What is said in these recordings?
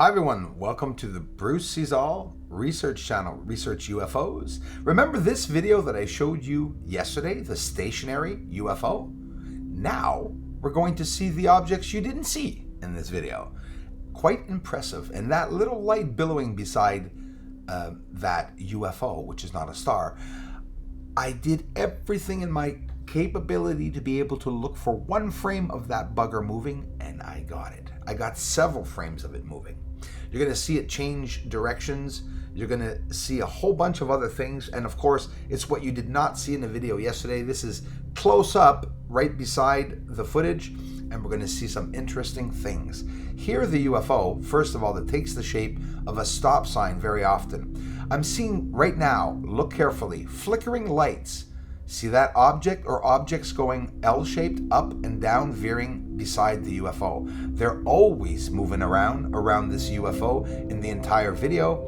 Hi everyone, welcome to the Bruce Sees All research channel, Research UFOs. Remember this video that I showed you yesterday, the stationary UFO? Now we're going to see the objects you didn't see in this video. Quite impressive. And that little light billowing beside that UFO, which is not a star, I did everything in my capability to be able to look for one frame of that bugger moving, and I got it. I got several frames of it moving. You're going to see it change directions. You're going to see a whole bunch of other things. And of course, it's what you did not see in the video yesterday. This is close up right beside the footage, and we're going to see some interesting things. Here, the UFO, first of all, that takes the shape of a stop sign very often. I'm seeing right now, look carefully, flickering lights. See that object or objects going L-shaped up and down, veering beside the UFO. They're always moving around this UFO in the entire video.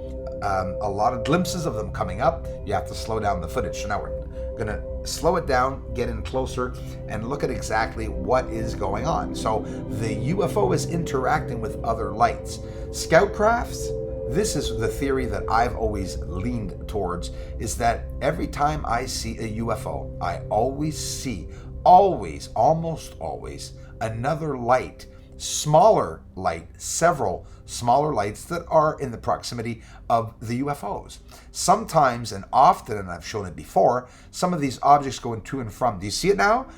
A lot of glimpses of them coming up. You have to slow down the footage. So now we're gonna slow it down, get in closer, and look at exactly what is going on. So the UFO is interacting with other lights. Scout crafts, this is the theory that I've always leaned towards, is that every time I see a UFO, I always see, almost always, another light, smaller light, several smaller lights that are in the proximity of the UFOs. Sometimes and often, and I've shown it before, some of these objects going to and from. Do you see it now?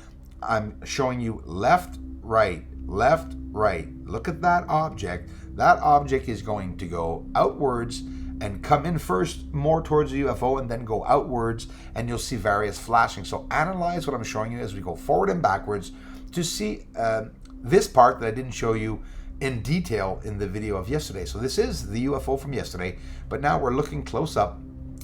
I'm showing you left, right, left, right. Look at that object. That object is going to go outwards and come in first more towards the UFO and then go outwards, and you'll see various flashing. So analyze what I'm showing you as we go forward and backwards to see this part that I didn't show you in detail in the video of yesterday. So this is the UFO from yesterday, but now we're looking close up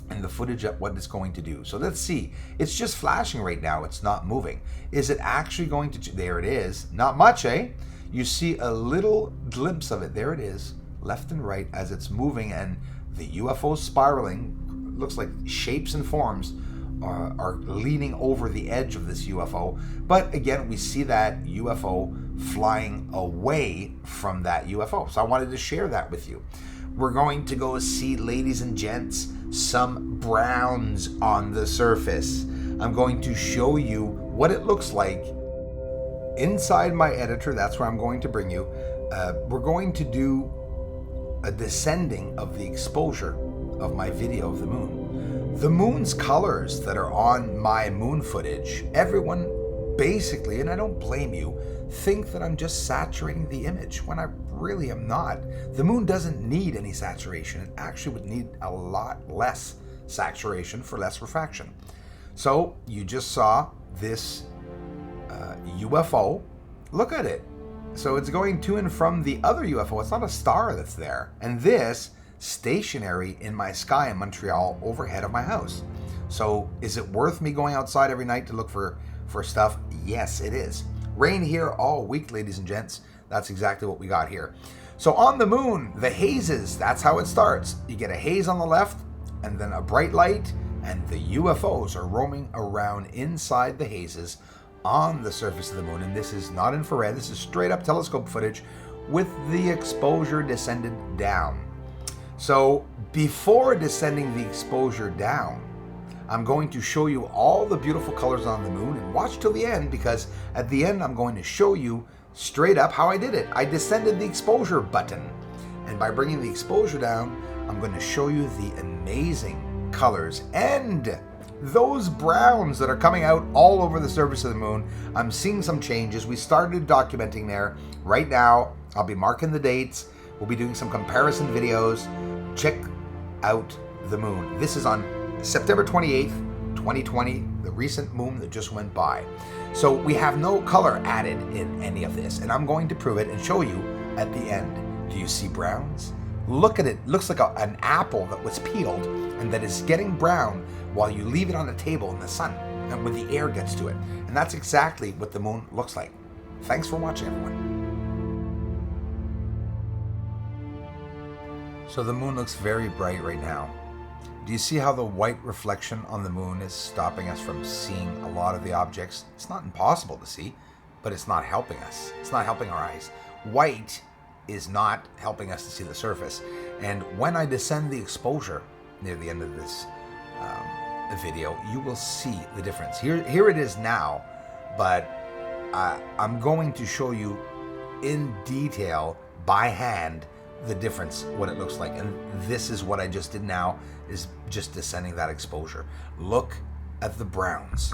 in the footage at what it's going to do. So let's see. It's just flashing right now. It's not moving. Is it actually going to? There it is. Not much, eh? You see a little glimpse of it. There it is, left and right as it's moving, and the UFO spiraling. Looks like shapes and forms are leaning over the edge of this UFO. But again, we see that UFO flying away from that UFO. So I wanted to share that with you. We're going to go see, ladies and gents, some browns on the surface. I'm going to show you what it looks like inside my editor. That's where I'm going to bring you. We're going to do a descending of the exposure of my video of the moon. The moon's colors that are on my moon footage, everyone basically, and I don't blame you, think that I'm just saturating the image when I really am not. The moon doesn't need any saturation. It actually would need a lot less saturation for less refraction. So you just saw this UFO. Look at it. So it's going to and from the other UFO. It's not a star that's there. And this stationary in my sky in Montreal overhead of my house. So is it worth me going outside every night to look for stuff? Yes, it is. Rain here all week, ladies and gents. That's exactly what we got here. So on the moon, the hazes, that's how it starts. You get a haze on the left and then a bright light, and the UFOs are roaming around inside the hazes on the surface of the moon. And this is not infrared, this is straight up telescope footage with the exposure descended down. So before descending the exposure down, I'm going to show you all the beautiful colors on the moon, and watch till the end, because at the end I'm going to show you straight up how I did it. I descended the exposure button, and by bringing the exposure down, I'm going to show you the amazing colors and those browns that are coming out all over the surface of the moon. I'm seeing some changes. We started documenting there. Right now, I'll be marking the dates. We'll be doing some comparison videos. Check out the moon. This is on September 28th, 2020, the recent moon that just went by. So we have no color added in any of this, and I'm going to prove it and show you at the end. Do you see browns? Look at it. Looks like an apple that was peeled and that is getting brown while you leave it on the table in the sun and when the air gets to it. And that's exactly what the moon looks like. Thanks for watching, everyone. So the moon looks very bright right now. Do you see how the white reflection on the moon is stopping us from seeing a lot of the objects? It's not impossible to see, but it's not helping us. It's not helping our eyes. White is not helping us to see the surface. And when I descend the exposure near the end of this video, you will see the difference. Here it is now, but I'm going to show you in detail by hand the difference, what it looks like. And this is what I just did now, is just descending that exposure. Look at the browns.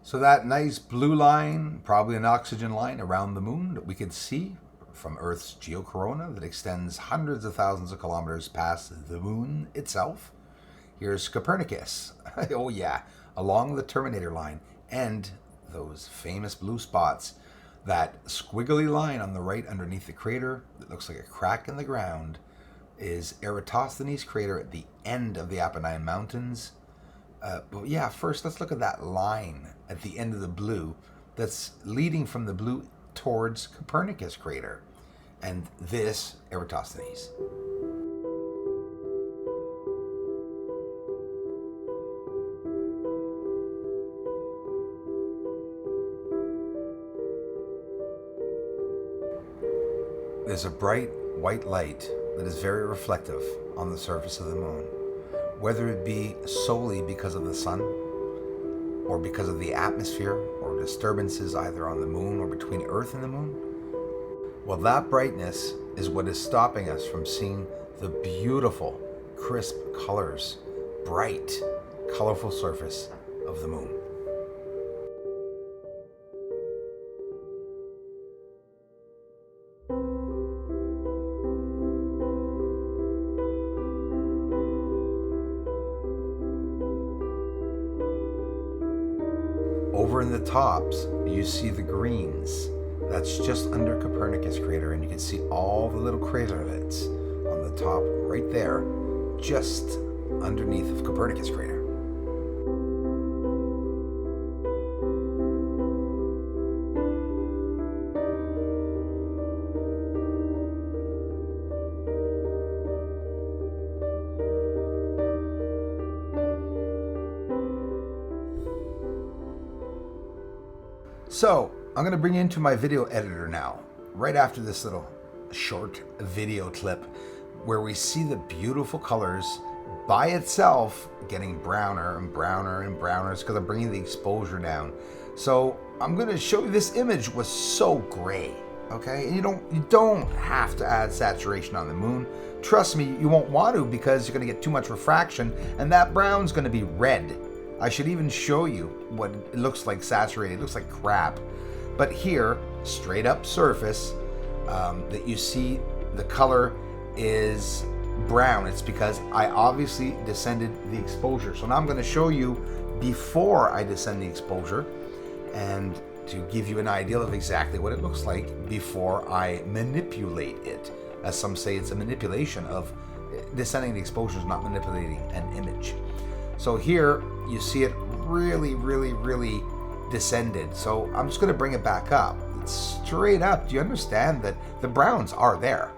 So that nice blue line, probably an oxygen line around the moon that we could see from Earth's geocorona that extends hundreds of thousands of kilometers past the moon itself. Here's Copernicus, oh yeah, along the Terminator line, and those famous blue spots. That squiggly line on the right underneath the crater that looks like a crack in the ground is Eratosthenes crater at the end of the Apennine Mountains. But yeah, first let's look at that line at the end of the blue that's leading from the blue towards Copernicus crater, and this Eratosthenes. There's a bright white light that is very reflective on the surface of the moon. Whether it be solely because of the sun, or because of the atmosphere, or disturbances either on the moon or between Earth and the moon, well, that brightness is what is stopping us from seeing the beautiful, crisp colors, bright, colorful surface of the moon. Over in the tops, you see the greens. That's just under Copernicus crater, and you can see all the little craterlets on the top right there, just underneath of Copernicus crater. So, I'm going to bring you into my video editor now, right after this little short video clip where we see the beautiful colors by itself getting browner and browner and browner. It's because I'm bringing the exposure down. So I'm going to show you this image was so gray, okay? And you don't have to add saturation on the moon. Trust me, you won't want to, because you're going to get too much refraction and that brown's going to be red. I should even show you what it looks like saturated. It looks like crap. But here, straight up surface, that you see the color is brown. It's because I obviously descended the exposure. So now I'm going to show you before I descend the exposure, and to give you an idea of exactly what it looks like before I manipulate it. As some say, it's a manipulation of descending the exposure, is not manipulating an image. So here you see it really, really, really descended. So I'm just going to bring it back up. It's straight up. Do you understand that the browns are there?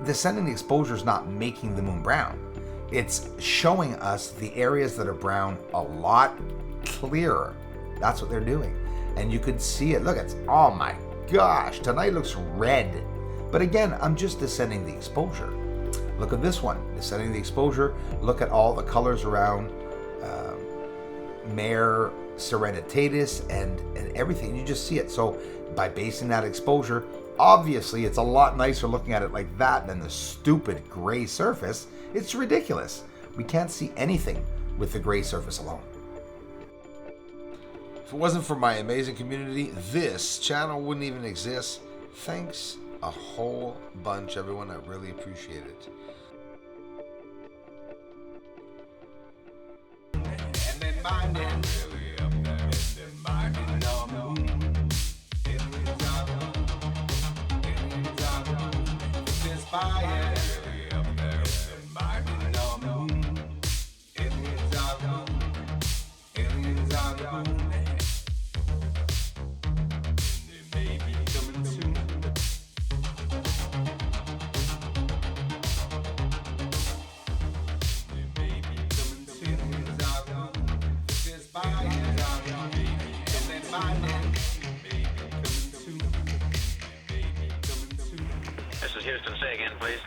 Descending the exposure is not making the moon brown. It's showing us the areas that are brown a lot clearer. That's what they're doing. And you could see it. Look, it's, oh my gosh, tonight looks red. But again, I'm just descending the exposure. Look at this one, descending the exposure. Look at all the colors around Mare Serenitatis and everything. You just see it. So by basing that exposure, obviously it's a lot nicer looking at it like that than the stupid gray surface. It's ridiculous. We can't see anything with the gray surface alone. If it wasn't for my amazing community, this channel wouldn't even exist. Thanks a whole bunch, everyone. I really appreciate it. And then minding, really up there, and then minding on the moon. It's inspired, really up there, and then minding on the moon. Aliens are the moon. Aliens are the moon. This is Houston. Say again, please.